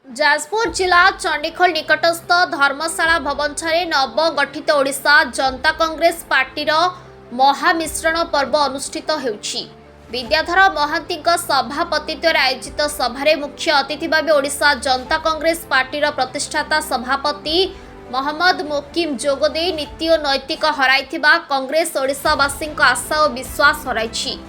जाजपुर जिला चंडीखोल निकटस्थ धर्मशाला भवन नवगठित ओडिशा जनता कांग्रेस पार्टीर महामिश्रण पर्व अनुष्ठित होउछि। विद्याधर महांती सभापतित्व आयोजित सभारे मुख्य अतिथि भाव ओडिशा जनता कांग्रेस पार्टीर प्रतिष्ठाता सभापति मोहम्मद मोकिम जोगदे नीति और नैतिक हराइथिबा कांग्रेस ओडिशावासी आशा और विश्वास हराइछि।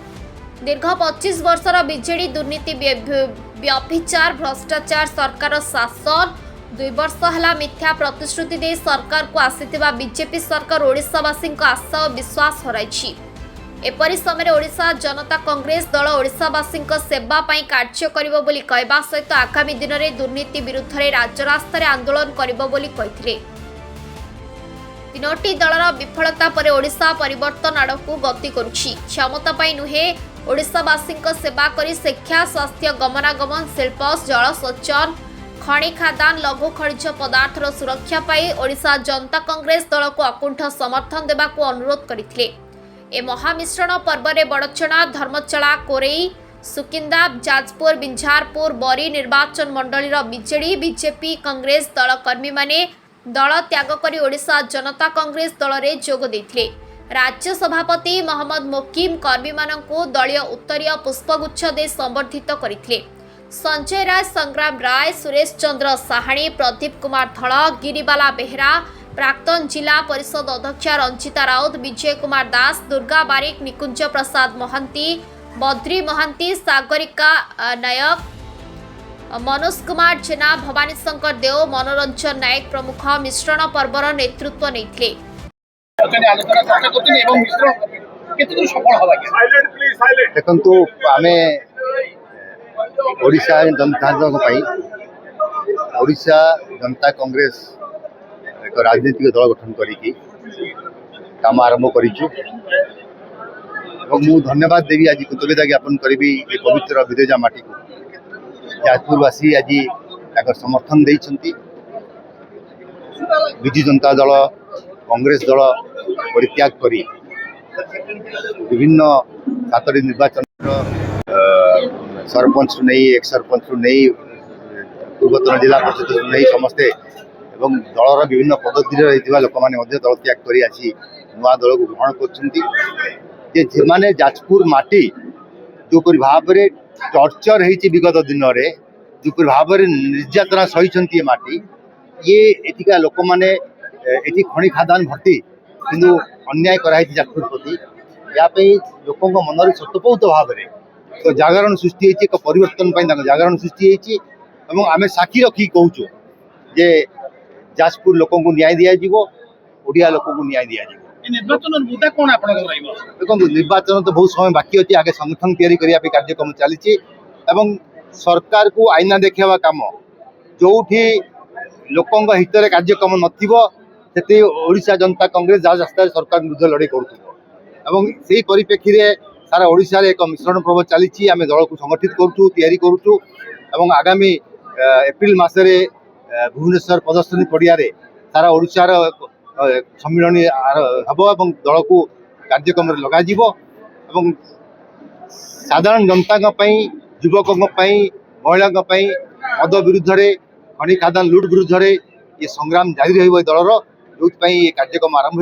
दीर्घ 25 वर्षर बीजेडी दुर्नीति व्यभिचार भ्रष्टाचार सरकार शासन 2 वर्ष है मिथ्या प्रतिश्रुति दे सरकार को आसीथिबा बीजेपी सरकार ओडिशावासी आशा और विश्वास हराइछि। एपरि समय ओडिशा जनता कांग्रेस दल ओडिशावासी सेवा पई कार्य करिबो बोली कहबा सहित आगामी दिन में दुर्नीति विरुद्ध में राजरास्तार आंदोलन करिबो बोली कहिथिले। तीनोटी दलर विफलता पर ओडिशा परिवर्तन आड़कू गति करुछि। क्षमता पाई नुहे ओडिशावासी सेवा करी शिक्षा स्वास्थ्य गमनागमन शिल्प जलसेचन खनि खादान लघु खनिज पदार्थर सुरक्षा पाई ओडिशा जनता कांग्रेस दल को अकुंठ समर्थन देबाकू अनुरोध करथिले। ए महामिश्रण पर्व में बड़चना धर्मचला कोरेई सुकिंदा जाजपुर बिंझारपुर बरी निर्वाचन मंडलीर बीजेडी बीजेपी कांग्रेस दल कर्मी माने दल त्याग करी ओडिशा जनता कांग्रेस दल रे जोग देथिले। राज्य सभापति मोहम्मद मोकिम कर्मी माननकु दलीय उत्तरीय पुष्पगुच्छ दे संबर्धित करथिले। संजय राय संग्राम राय सुरेश चंद्र साहाणी प्रदीप कुमार धल गिरिबाला बेहरा प्राक्तन जिला परिषद अध्यक्ष रंजिता राउत विजय कुमार दास दुर्गा बारिक निकुंज प्रसाद महांती बद्री महांती सागरिका नायक मनोज कुमार जेना भवानी शंकर देव मनोरंजन नायक प्रमुख मिश्रण पर्वर नेतृत्व नहीं। देखु आम ओडिशा जनता ओडिशा जनता कांग्रेस एक राजनीतिक दल गठन कम आरंभ करूँ। धन्यवाद देवी आज कृतज्ञता ज्ञापन करी पवित्र विदेजा माटी को जाजपुरवासी आज एक समर्थन देइछंती। विजु जनता दल कांग्रेस दल परित्याग करी विभिन्न 7 निर्वाचन सरपंच नहीं एक सरपंच नहीं पूर्वतन जिला परिषद नहीं समस्ते एवं दलर विभिन्न पद्धति लोक मैंने दल त्याग कर आसी नुआ दल को ग्रहण कर जाजपुर माटी जोपरी भाव में टर्चर होती विगत दिन में जोपरी भाव में निर्यातना सही माटी ये एटिका लोक मैंने खनि खादान भर्ती किंतु अन्याय कराई जाजपुर प्रति या लोक मन स्वतःपूत भाव में तो जागरण सृष्टि एक परिवर्तन जागरण सृष्टि आम साक्षी रखी कहूँ जे जाजपुर लोक को न्याय दिज्व ओडिया लोक को न्याय दिज्व। देखो निर्वाचन तो बहुत समय बाकी अच्छी आगे संगठन तैयारी करने कार्यक्रम चली सरकार को आईना देखा कम जो लोक हित में कार्यक्रम नथी ओडिशा जनता कांग्रेस जहाँ रास्ता सरकार विरुद्ध लड़ाई करुँ परिप्रेक्षी सारा ओडिशा रे एक मिश्रण पर्व चली आम दल को संगठित करूँ तैयारी करूँ आगामी एप्रिल मासरे भुवनेश्वर प्रदर्शनी पड़िया सारा ओडिशार सम्मिलन हम दल को कार्यक्रम लग साधारण जनता युवकों महिला मद विरुद्ध खनि खादान लुट विरुद्ध ये संग्राम जारी रही दलर जो कार्यक्रम आरंभ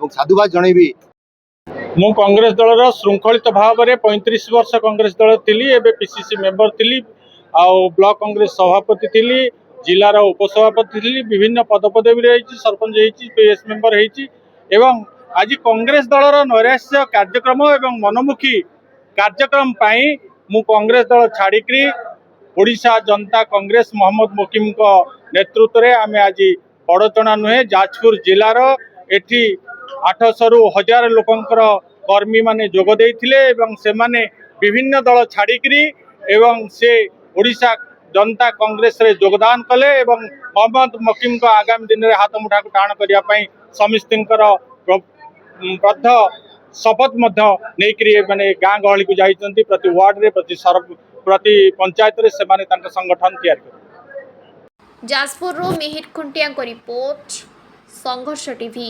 हो साधुवाद जनइबी। मु कांग्रेस दलर श्रृंखलित भाव में 35 वर्ष कांग्रेस दल थी एवं पीसीसी मेंबर थी ब्लॉक कांग्रेस सभापति थी जिलार उपसभापति थी विभिन्न पदपदवी रही सरपंच पीएस मेंबर एवं आज कांग्रेस दलर नैराश्य कार्यक्रम एवं मनमुखी कार्यक्रम पाई मु कांग्रेस दल छाड़ी ओडिशा जनता कांग्रेस मोहम्मद मोकिम नेतृत्व में आम आज बड़चना नुहे जाजपुर जिलार एठी 800 रु 1000 लोकंकर कर्मी माने जोग देइथिले एवं से माने विभिन्न दल छाड़ी एवं से ओडिशा जनता कांग्रेस रे योगदान कले एवं मोहम्मद मोकिम को आगामी दिन में हाथ मुठा को टाण करने समस्तर बद्ध शपथ नहीं माने गाँ गहली को जाइछंती प्रति वार्ड रे प्रति पंचायत रे से माने तांका संगठन तैयार कर। जाजपुर रो मिहिर खुंटिया को रिपोर्ट संघर्ष टीवी।